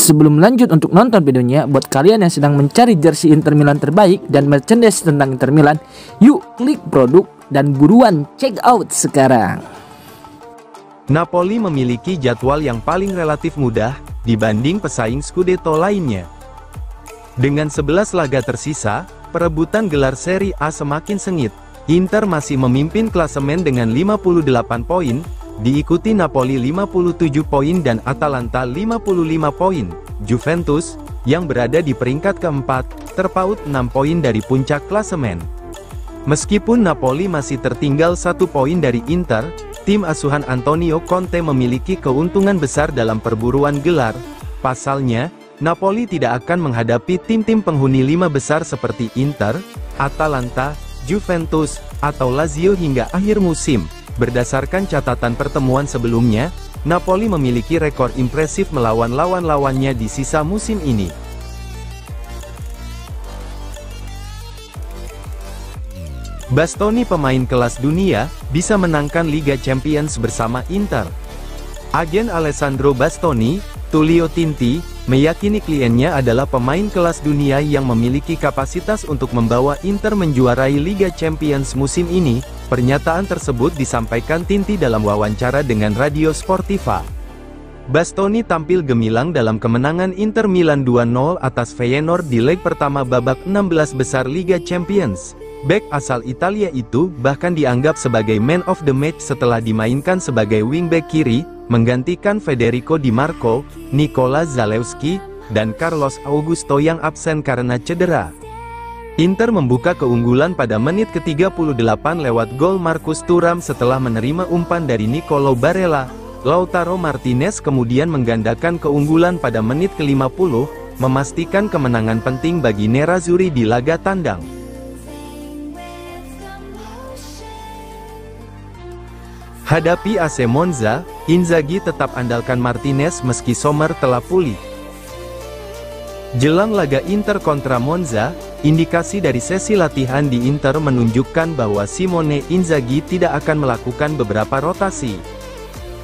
Sebelum lanjut untuk nonton videonya, buat kalian yang sedang mencari jersey Inter Milan terbaik dan merchandise tentang Inter Milan, yuk klik produk dan buruan check out sekarang. Napoli memiliki jadwal yang paling relatif mudah dibanding pesaing Scudetto lainnya. Dengan 11 laga tersisa, perebutan gelar Serie A semakin sengit. Inter masih memimpin klasemen dengan 58 poin, diikuti Napoli 57 poin dan Atalanta 55 poin. Juventus, yang berada di peringkat keempat, terpaut 6 poin dari puncak klasemen. Meskipun Napoli masih tertinggal 1 poin dari Inter, tim asuhan Antonio Conte memiliki keuntungan besar dalam perburuan gelar. Pasalnya, Napoli tidak akan menghadapi tim-tim penghuni 5 besar seperti Inter, Atalanta, Juventus, atau Lazio hingga akhir musim. Berdasarkan catatan pertemuan sebelumnya, Napoli memiliki rekor impresif melawan lawan-lawannya di sisa musim ini. Bastoni, pemain kelas dunia, bisa menangkan Liga Champions bersama Inter. Agen Alessandro Bastoni, Tullio Tinti, meyakini kliennya adalah pemain kelas dunia yang memiliki kapasitas untuk membawa Inter menjuarai Liga Champions musim ini. Pernyataan tersebut disampaikan Tinti dalam wawancara dengan Radio Sportiva. Bastoni tampil gemilang dalam kemenangan Inter Milan 2-0 atas Feyenoord di leg pertama babak 16 besar Liga Champions. Bek asal Italia itu bahkan dianggap sebagai man of the match setelah dimainkan sebagai wingback kiri, menggantikan Federico Di Marco, Nicola Zalewski, dan Carlos Augusto yang absen karena cedera. Inter membuka keunggulan pada menit ke-38 lewat gol Marcus Thuram setelah menerima umpan dari Nicolo Barella. Lautaro Martinez kemudian menggandakan keunggulan pada menit ke-50, memastikan kemenangan penting bagi Nerazzurri di laga tandang. Hadapi AC Monza, Inzaghi tetap andalkan Martinez meski Sommer telah pulih. Jelang laga Inter kontra Monza, indikasi dari sesi latihan di Inter menunjukkan bahwa Simone Inzaghi tidak akan melakukan beberapa rotasi.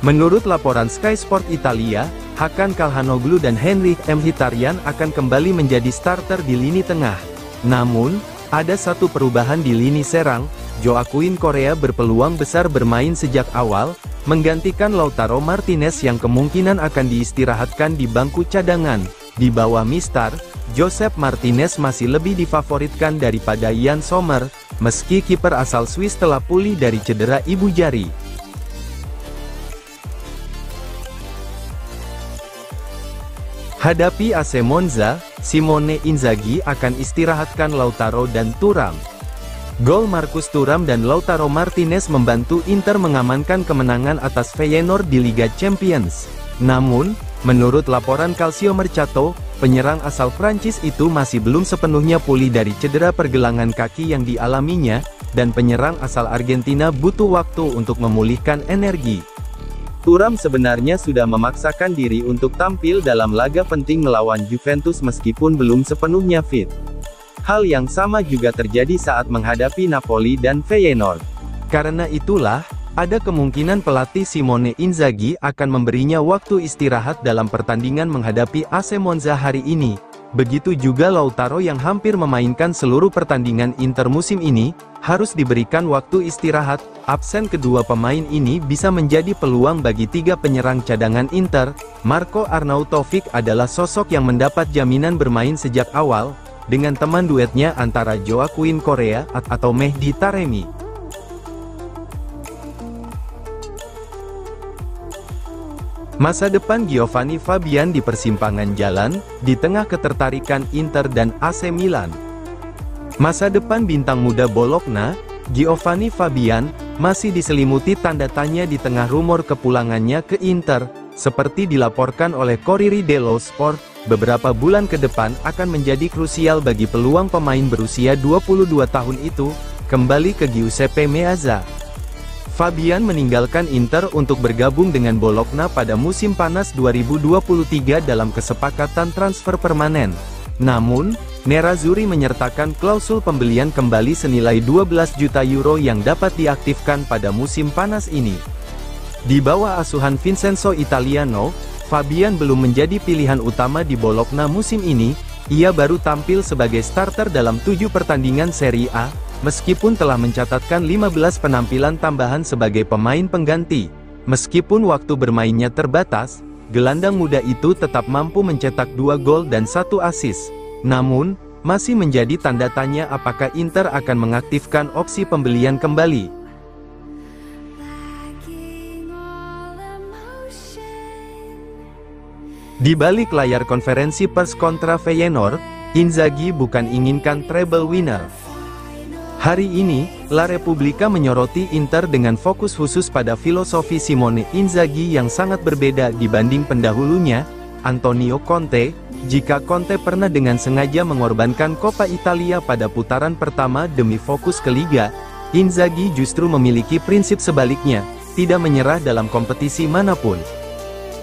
Menurut laporan Sky Sport Italia, Hakan Calhanoglu dan Henrikh Mkhitaryan akan kembali menjadi starter di lini tengah. Namun, ada satu perubahan di lini serang. Joaquin Correa berpeluang besar bermain sejak awal, menggantikan Lautaro Martinez yang kemungkinan akan diistirahatkan di bangku cadangan. Di bawah Mistar, Josep Martinez masih lebih difavoritkan daripada Yann Sommer, meski kiper asal Swiss telah pulih dari cedera ibu jari. Hadapi AC Monza, Simone Inzaghi akan istirahatkan Lautaro dan Thuram. Gol Marcus Thuram dan Lautaro Martinez membantu Inter mengamankan kemenangan atas Feyenoord di Liga Champions. Namun, menurut laporan Calcio Mercato, penyerang asal Prancis itu masih belum sepenuhnya pulih dari cedera pergelangan kaki yang dialaminya, dan penyerang asal Argentina butuh waktu untuk memulihkan energi. Thuram sebenarnya sudah memaksakan diri untuk tampil dalam laga penting melawan Juventus meskipun belum sepenuhnya fit. Hal yang sama juga terjadi saat menghadapi Napoli dan Feyenoord. Karena itulah, ada kemungkinan pelatih Simone Inzaghi akan memberinya waktu istirahat dalam pertandingan menghadapi AC Monza hari ini. Begitu juga Lautaro yang hampir memainkan seluruh pertandingan Inter musim ini, harus diberikan waktu istirahat. Absen kedua pemain ini bisa menjadi peluang bagi 3 penyerang cadangan Inter. Marco Arnautovic adalah sosok yang mendapat jaminan bermain sejak awal, dengan teman duetnya antara Joaquin Correa atau Mehdi Taremi. Masa depan Giovanni Fabian di persimpangan jalan, di tengah ketertarikan Inter dan AC Milan. Masa depan bintang muda Bologna, Giovanni Fabian, masih diselimuti tanda tanya di tengah rumor kepulangannya ke Inter. Seperti dilaporkan oleh Corriere dello Sport, beberapa bulan ke depan akan menjadi krusial bagi peluang pemain berusia 22 tahun itu, kembali ke Giuseppe Meazza. Fabian meninggalkan Inter untuk bergabung dengan Bologna pada musim panas 2023 dalam kesepakatan transfer permanen. Namun, Nerazzurri menyertakan klausul pembelian kembali senilai 12 juta euro yang dapat diaktifkan pada musim panas ini. Di bawah asuhan Vincenzo Italiano, Fabian belum menjadi pilihan utama di Bologna musim ini, ia baru tampil sebagai starter dalam 7 pertandingan Serie A, meskipun telah mencatatkan 15 penampilan tambahan sebagai pemain pengganti. Meskipun waktu bermainnya terbatas, gelandang muda itu tetap mampu mencetak 2 gol dan 1 assist. Namun, masih menjadi tanda tanya apakah Inter akan mengaktifkan opsi pembelian kembali. Di balik layar konferensi pers kontra Feyenoord, Inzaghi bukan inginkan treble winner. Hari ini, La Repubblica menyoroti Inter dengan fokus khusus pada filosofi Simone Inzaghi yang sangat berbeda dibanding pendahulunya, Antonio Conte. Jika Conte pernah dengan sengaja mengorbankan Coppa Italia pada putaran pertama demi fokus ke Liga, Inzaghi justru memiliki prinsip sebaliknya, tidak menyerah dalam kompetisi manapun.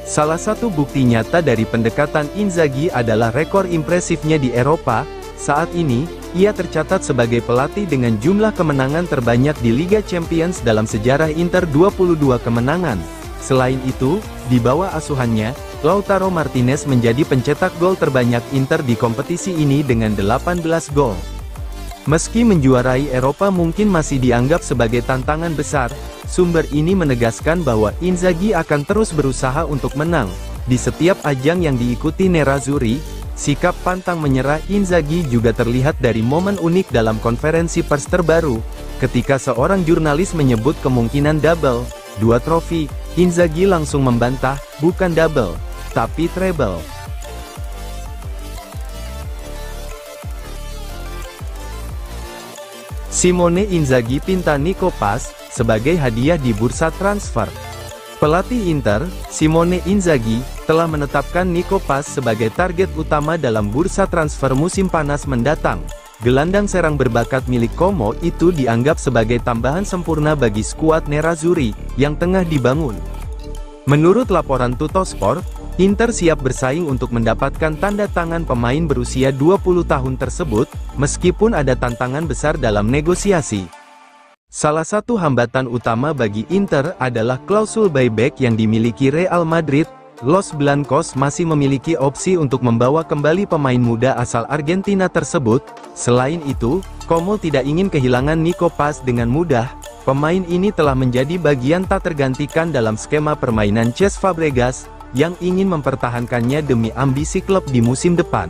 Salah satu bukti nyata dari pendekatan Inzaghi adalah rekor impresifnya di Eropa. Saat ini, ia tercatat sebagai pelatih dengan jumlah kemenangan terbanyak di Liga Champions dalam sejarah Inter, 22 kemenangan. Selain itu, di bawah asuhannya, Lautaro Martinez menjadi pencetak gol terbanyak Inter di kompetisi ini dengan 18 gol. Meski menjuarai Eropa mungkin masih dianggap sebagai tantangan besar, sumber ini menegaskan bahwa Inzaghi akan terus berusaha untuk menang. Di setiap ajang yang diikuti Nerazzurri, sikap pantang menyerah Inzaghi juga terlihat dari momen unik dalam konferensi pers terbaru, ketika seorang jurnalis menyebut kemungkinan double, 2 trofi, Inzaghi langsung membantah, bukan double, tapi treble. Simone Inzaghi pinta Nico Paz sebagai hadiah di bursa transfer. Pelatih Inter, Simone Inzaghi, telah menetapkan Nico Paz sebagai target utama dalam bursa transfer musim panas mendatang. Gelandang serang berbakat milik Como itu dianggap sebagai tambahan sempurna bagi skuad Nerazzurri yang tengah dibangun. Menurut laporan Tuttosport, Inter siap bersaing untuk mendapatkan tanda tangan pemain berusia 20 tahun tersebut, meskipun ada tantangan besar dalam negosiasi. Salah satu hambatan utama bagi Inter adalah klausul buyback yang dimiliki Real Madrid. Los Blancos masih memiliki opsi untuk membawa kembali pemain muda asal Argentina tersebut. Selain itu, Como tidak ingin kehilangan Nico Paz dengan mudah. Pemain ini telah menjadi bagian tak tergantikan dalam skema permainan Cesc Fabregas, yang ingin mempertahankannya demi ambisi klub di musim depan.